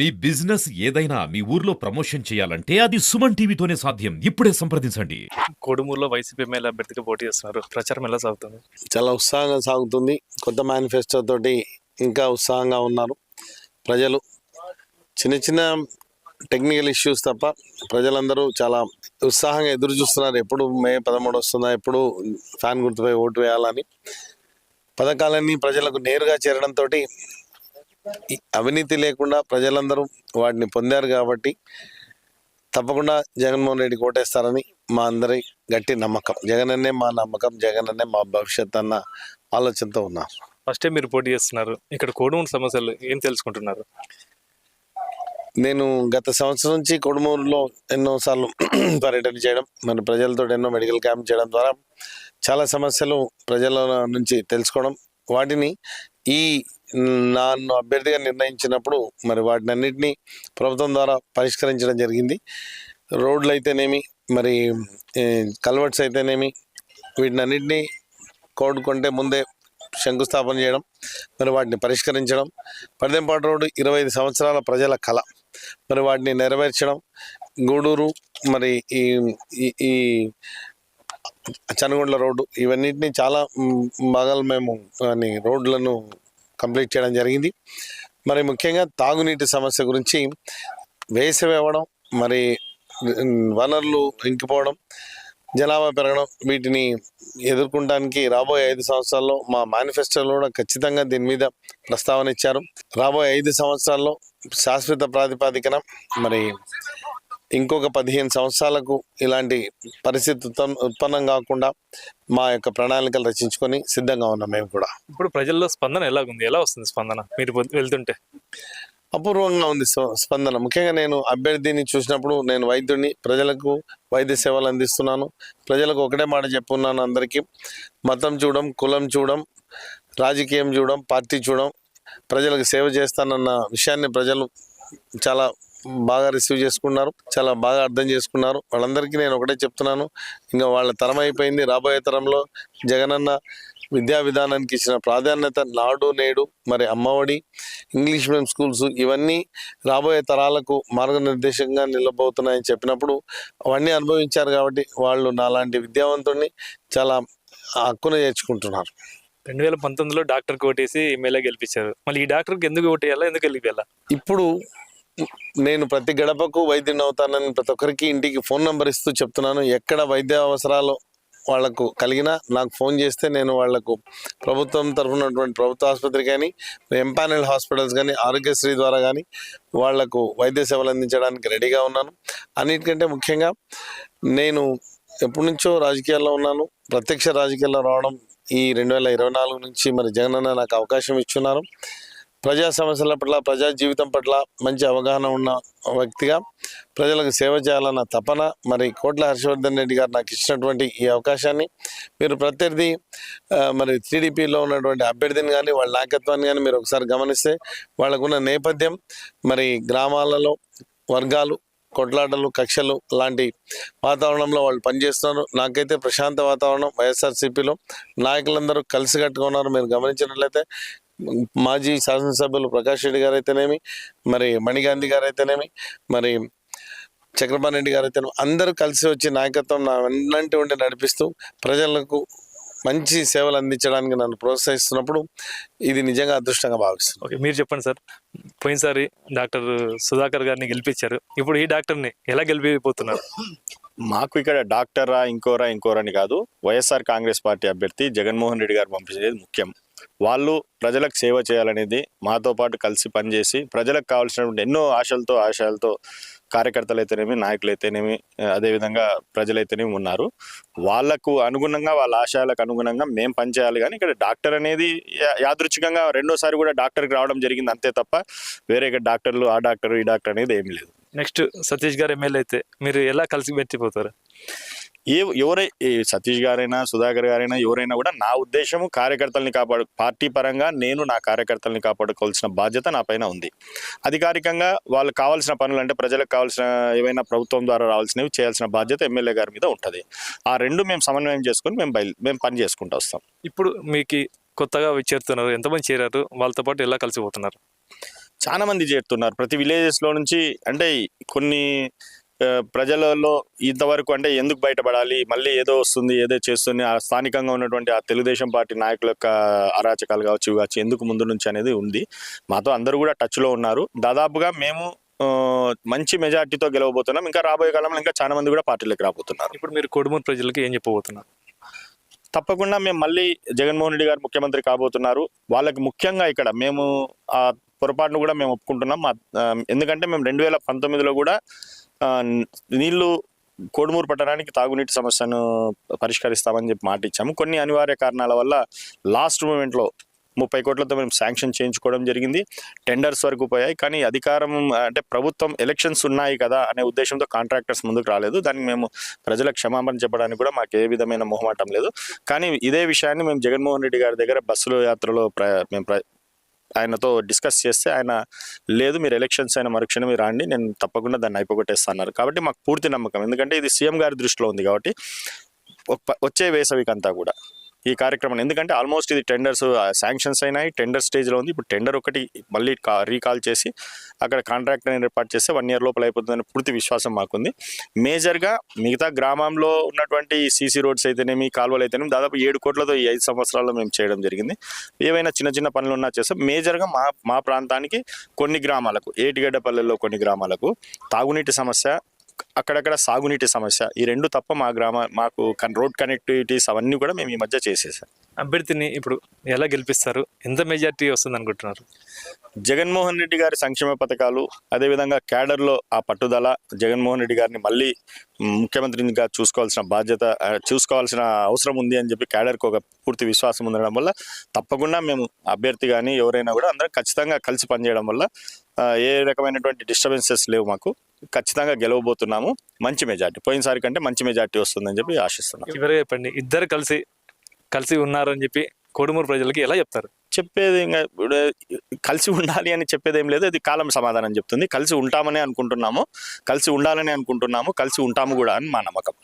మీ business ఏదైనా మీ ఊర్లో promotion చేయాలంటే అది సుమన్ టీవీతోనే సాధ్యం. ఇప్పుడే సంప్రదించండి. కోడుమూరులో వైసీపీ ఎమ్మెల్యే అభ్యర్థిగా పోటీ చేస్తున్నారు. ప్రచారం ఎలా సాగుతుంది? చాలా ఉత్సాహంగా సాగుతుంది. కొత్త మేనిఫెస్టో తోటి ఇంకా ఉత్సాహంగా ఉన్నారు ప్రజలు. చిన్న చిన్న టెక్నికల్ ఇష్యూస్ తప్ప ప్రజలందరూ చాలా ఉత్సాహంగా ఎదురు చూస్తున్నారు. ఎప్పుడు మే 13 వస్తుందా, ఎప్పుడు ఫ్యాన్ గుర్తుపై ఓటు వేయాలని. పథకాలన్నీ ప్రజలకు నేరుగా చేరడంతో అవినీతి లేకుండా ప్రజలందరూ వాటిని పొందారు కాబట్టి తప్పకుండా జగన్మోహన్ రెడ్డికి ఓటేస్తారని మా అందరి గట్టి నమ్మకం. జగనన్నే మా నమ్మకం, జగనన్నే మా భవిష్యత్ అన్న ఆలోచనతో ఉన్నారు. ఫస్ట్ టైం మీరు పోటీ చేస్తున్నారు. ఇక్కడ కోడుమూరు సమస్యలు ఏం తెలుసుకుంటున్నారు? నేను గత సంవత్సరం నుంచి కొడుమూరులో ఎన్నోసార్లు పర్యటన చేయడం, మన ప్రజలతో ఎన్నో మెడికల్ క్యాంప్ చేయడం ద్వారా చాలా సమస్యలు ప్రజల నుంచి తెలుసుకోవడం, వాటిని ఈ నన్ను అభ్యర్థిగా నిర్ణయించినప్పుడు మరి వాటిని అన్నింటినీ ప్రభుత్వం ద్వారా పరిష్కరించడం జరిగింది. రోడ్లు అయితేనేమి, మరి కల్వర్ట్స్ అయితేనేమి, వీటిని అన్నింటినీ కోడుకుంటే ముందే శంకుస్థాపన చేయడం, మరి వాటిని పరిష్కరించడం. పర్దెంపాడు రోడ్డు 25 సంవత్సరాల ప్రజల కళ, మరి వాటిని నెరవేర్చడం. గూడూరు, మరి ఈ చనగొండల రోడ్డు, ఇవన్నిటిని చాలా భాగాలు మేము రోడ్లను కంప్లీట్ చేయడం జరిగింది. మరి ముఖ్యంగా తాగునీటి సమస్య గురించి వేసవి అవ్వడం, మరి వనరులు ఇంకిపోవడం, జనాభా పెరగడం, వీటిని ఎదుర్కొనడానికి రాబోయే 5 సంవత్సరాల్లో మా మేనిఫెస్టోలో కూడా ఖచ్చితంగా దీని మీద ప్రస్తావన ఇచ్చారు. రాబోయే 5 సంవత్సరాల్లో శాశ్వత ప్రాతిపదికన మరి ఇంకొక 15 సంవత్సరాలకు ఇలాంటి పరిస్థితి ఉత్పన్నం కాకుండా మా యొక్క ప్రణాళికలు రచించుకొని సిద్ధంగా ఉన్నాం మేము కూడా. ఇప్పుడు ప్రజల్లో స్పందన ఎలాగుంది? ఎలా వస్తుంది స్పందన మీరు వెళ్తుంటే? అపూర్వంగా ఉంది స్పందన. ముఖ్యంగా నేను అభ్యర్థిని చూసినప్పుడు, నేను వైద్యుడిని, ప్రజలకు వైద్య సేవలు అందిస్తున్నాను. ప్రజలకు ఒకటే మాట చెప్పున్నాను అందరికీ: మతం చూడం, కులం చూడం, రాజకీయం చూడం, పార్టీ చూడం, ప్రజలకు సేవ చేస్తానన్న విషయాన్ని ప్రజలు చాలా బాగా రిసీవ్ చేసుకున్నారు, చాలా బాగా అర్థం చేసుకున్నారు. వాళ్ళందరికీ నేను ఒకటే చెప్తున్నాను, ఇంకా వాళ్ళ తరం అయిపోయింది. రాబోయే తరంలో జగనన్న విద్యా విధానానికి ఇచ్చిన ప్రాధాన్యత, నాడు నేడు, మరి అమ్మఒడి, ఇంగ్లీష్ మీడియం స్కూల్స్, ఇవన్నీ రాబోయే తరాలకు మార్గనిర్దేశంగా నిలబోతున్నాయని చెప్పినప్పుడు అవన్నీ అనుభవించారు కాబట్టి వాళ్ళు నాలాంటి విద్యావంతుడిని చాలా హక్కున చేర్చుకుంటున్నారు. 2019లో డాక్టర్కి ఓటేసి ఎమ్మెల్యే గెలిపించారు. మళ్ళీ ఈ డాక్టర్కి ఎందుకు ఓటేయాలా, ఎందుకు గెలిపేయాలా? ఇప్పుడు నేను ప్రతి గడపకు వైద్యుని అవుతానని ప్రతి ఒక్కరికి ఇంటికి ఫోన్ నెంబర్ ఇస్తూ చెప్తున్నాను. ఎక్కడ వైద్య అవసరాలు వాళ్లకు కలిగినా నాకు ఫోన్ చేస్తే నేను వాళ్లకు ప్రభుత్వం తరఫునటువంటి ప్రభుత్వ ఆసుపత్రి కానీ, ఎంపానల్ హాస్పిటల్స్ కానీ, ఆరోగ్యశ్రీ ద్వారా కానీ వాళ్లకు వైద్య సేవలు అందించడానికి రెడీగా ఉన్నాను. అన్నిటికంటే ముఖ్యంగా నేను ఎప్పటి నుంచో రాజకీయాల్లో ఉన్నాను. ప్రత్యక్ష రాజకీయాల్లో రావడం ఈ 2024 నుంచి మరి జగనన్న నాకు అవకాశం ఇచ్చున్నారు. ప్రజా సమస్యల పట్ల, ప్రజా జీవితం పట్ల మంచి అవగాహన ఉన్న వ్యక్తిగా ప్రజలకు సేవ చేయాలన్న తపన, మరి కోట్ల హర్షవర్ధన్ రెడ్డి గారు నాకు ఇచ్చినటువంటి ఈ అవకాశాన్ని మీరు ప్రత్యర్థి మరి టీడీపీలో ఉన్నటువంటి అభ్యర్థిని కానీ, వాళ్ళ నాయకత్వాన్ని కానీ మీరు ఒకసారి గమనిస్తే వాళ్ళకున్న నేపథ్యం, మరి గ్రామాలలో వర్గాలు, కొట్లాటలు, కక్షలు లాంటి వాతావరణంలో వాళ్ళు పనిచేస్తున్నారు. నాకైతే ప్రశాంత వాతావరణం వైఎస్ఆర్సీపీలో నాయకులందరూ కలిసికట్టుగా ఉన్నారు. మీరు గమనించినట్లయితే మాజీ శాసనసభ్యులు ప్రకాష్ రెడ్డి గారు అయితేనేమి, మరి మణిగాంధీ గారు అయితేనేమి, మరి చక్రపాణి రెడ్డి గారు అయితేనేమి, అందరూ కలిసి వచ్చి నాయకత్వం నా వెన్నంటి ఉండి నడిపిస్తూ ప్రజలకు మంచి సేవలు అందించడానికి నన్ను ప్రోత్సహిస్తున్నప్పుడు ఇది నిజంగా అదృష్టంగా భావిస్తున్నాను. ఓకే, మీరు చెప్పండి సార్. పోయినసారి డాక్టర్ సుధాకర్ గారిని గెలిపించారు. ఇప్పుడు ఈ డాక్టర్ని ఎలా గెలిపిపోతున్నారు? మాకు ఇక్కడ డాక్టరా ఇంకోరా అని కాదు, వైఎస్ఆర్ కాంగ్రెస్ పార్టీ అభ్యర్థి జగన్మోహన్ రెడ్డి గారు పంపించేది ముఖ్యం. వాళ్ళు ప్రజలకు సేవ చేయాలనేది, మాతో పాటు కలిసి పనిచేసి ప్రజలకు కావాల్సినటువంటి ఎన్నో ఆశయాలతో కార్యకర్తలు అయితేనేమి, నాయకులు అయితేనేమి, అదేవిధంగా ప్రజలైతేనేమి ఉన్నారు. వాళ్లకు అనుగుణంగా, వాళ్ళ ఆశయాలకు అనుగుణంగా మేము పనిచేయాలి. కానీ ఇక్కడ డాక్టర్ అనేది యాదృచ్ఛికంగా రెండోసారి కూడా డాక్టర్కి రావడం జరిగింది అంతే తప్ప వేరే డాక్టర్లు, ఆ డాక్టర్, ఈ డాక్టర్ అనేది ఏమి లేదు. నెక్స్ట్ సతీష్ గారు ఎమ్మెల్యే అయితే మీరు ఎలా కలిసి పెట్టిపోతారు? సతీష్ గారైనా, సుధాకర్ గారైనా, ఎవరైనా కూడా నా ఉద్దేశము కార్యకర్తల్ని పార్టీ పరంగా నేను నా కార్యకర్తల్ని కాపాడుకోవాల్సిన బాధ్యత నా పైన ఉంది. అధికారికంగా వాళ్ళకి కావాల్సిన పనులు, అంటే ప్రజలకు కావాల్సిన ఏవైనా ప్రభుత్వం ద్వారా రావాల్సినవి చేయాల్సిన బాధ్యత ఎమ్మెల్యే గారి మీద ఉంటుంది. ఆ రెండు మేము సమన్వయం చేసుకొని మేము పని చేసుకుంటూ వస్తాం. ఇప్పుడు మీకు కొత్తగా చేరుతున్నారు, ఎంతమంది చేరారు? వాళ్ళతో పాటు ఎలా కలిసిపోతున్నారు? చాలా మంది చేరుతున్నారు ప్రతి విలేజెస్లో నుంచి. అంటే కొన్ని ప్రజలలో ఇంతవరకు అంటే ఎందుకు బయటపడాలి, మళ్ళీ ఏదో వస్తుంది ఏదో చేస్తుంది, ఆ స్థానికంగా ఉన్నటువంటి ఆ తెలుగుదేశం పార్టీ నాయకుల యొక్క అరాచకాలు కావచ్చు ఎందుకు ముందు నుంచి అనేది ఉంది. మాతో అందరూ కూడా టచ్లో ఉన్నారు. దాదాపుగా మేము మంచి మెజార్టీతో గెలవబోతున్నాం. ఇంకా రాబోయే కాలంలో ఇంకా చాలా మంది కూడా పార్టీలోకి రాబోతున్నారు. ఇప్పుడు మీరు కొడుమూరు ప్రజలకు ఏం చెప్పబోతున్నారు? తప్పకుండా మేము మళ్ళీ జగన్మోహన్ రెడ్డి గారు ముఖ్యమంత్రి కాబోతున్నారు. వాళ్ళకి ముఖ్యంగా ఇక్కడ మేము ఆ పొరపాటును కూడా మేము ఒప్పుకుంటున్నాం. ఎందుకంటే మేము 2019లో కూడా నీళ్లు కోడుమూరు పట్టణానికి తాగునీటి సమస్యను పరిష్కరిస్తామని చెప్పి మాట ఇచ్చాము. కొన్ని అనివార్య కారణాల వల్ల లాస్ట్ మూమెంట్లో 30 కోట్లతో మేము శాంక్షన్ చేయించుకోవడం జరిగింది. టెండర్స్ వరకు పోయాయి. కానీ అధికారం అంటే ప్రభుత్వం ఎలక్షన్స్ ఉన్నాయి కదా అనే ఉద్దేశంతో కాంట్రాక్టర్స్ ముందుకు రాలేదు. దానికి మేము ప్రజలకు క్షమాపణ చెప్పడానికి కూడా మాకు ఏ విధమైన మొహమాటం లేదు. కానీ ఇదే విషయాన్ని మేము జగన్మోహన్ రెడ్డి గారి దగ్గర బస్సులో యాత్రలో ఆయనతో డిస్కస్ చేస్తే ఆయన లేదు, మీరు ఎలక్షన్స్ అయిన మరుక్షణం మీరు రాండి, నేను తప్పకుండా దాన్ని అయిపోగొట్టేస్తాను. కాబట్టి మాకు పూర్తి నమ్మకం, ఎందుకంటే ఇది సీఎం గారి దృష్టిలో ఉంది కాబట్టి వచ్చే వేసవికంతా కూడా ఈ కార్యక్రమం, ఎందుకంటే ఆల్మోస్ట్ ఇది టెండర్స్ శాంక్షన్స్ అయినాయి, టెండర్ స్టేజ్లో ఉంది. ఇప్పుడు టెండర్ ఒకటి మళ్ళీ రీకాల్ చేసి అక్కడ కాంట్రాక్ట్ ఏర్పాటు చేస్తే 1 year లోపల అయిపోతుందని పూర్తి విశ్వాసం మాకుంది. మేజర్గా మిగతా గ్రామంలో ఉన్నటువంటి సీసీ రోడ్స్ అయితేనేమి, కాలువలు అయితేనేమి దాదాపు 7 కోట్లతో ఈ 5 సంవత్సరాల్లో మేము చేయడం జరిగింది. ఏవైనా చిన్న చిన్న పనులు ఉన్నా చేస్తాం. మేజర్గా మా ప్రాంతానికి కొన్ని గ్రామాలకు, ఏటిగడ్డపల్లెల్లో కొన్ని గ్రామాలకు తాగునీటి సమస్య, అక్కడక్కడ సాగునీటి సమస్య, ఈ 2 తప్ప మాకు రోడ్ కనెక్టివిటీస్ అవన్నీ కూడా మేము ఈ మధ్య చేసేసాం. అభ్యర్థిని ఇప్పుడు ఎలా గెలిపిస్తారు? ఎంత మెజార్టీ వస్తుంది అనుకుంటున్నారు? జగన్మోహన్ రెడ్డి గారి సంక్షేమ పథకాలు, అదేవిధంగా క్యాడర్లో ఆ పట్టుదల, జగన్మోహన్ రెడ్డి గారిని మళ్ళీ ముఖ్యమంత్రిగా చూసుకోవాల్సిన అవసరం ఉంది అని చెప్పి క్యాడర్కి ఒక పూర్తి విశ్వాసం ఉండడం వల్ల తప్పకుండా మేము అభ్యర్థి కానీ ఎవరైనా కూడా అందరం ఖచ్చితంగా కలిసి పనిచేయడం వల్ల ఏ రకమైనటువంటి డిస్టర్బెన్సెస్ లేవు. మాకు ఖచ్చితంగా గెలవబోతున్నాము. మంచి మెజార్టీ, పోయినసారి కంటే మంచి మెజార్టీ వస్తుందని చెప్పి ఆశిస్తున్నాం. చివరిగా చెప్పండి, ఇద్దరు కలిసి ఉన్నారని చెప్పి కోడుమూరు ప్రజలకి ఎలా చెప్తారు? చెప్పేది ఇంకా కలిసి ఉండాలి అని చెప్పేది ఏం లేదు, అది కాలం సమాధానం చెప్తుంది. కలిసి ఉంటామని అనుకుంటున్నాము, కలిసి ఉండాలని అనుకుంటున్నాము, కలిసి ఉంటాము కూడా అని మా నమ్మకం.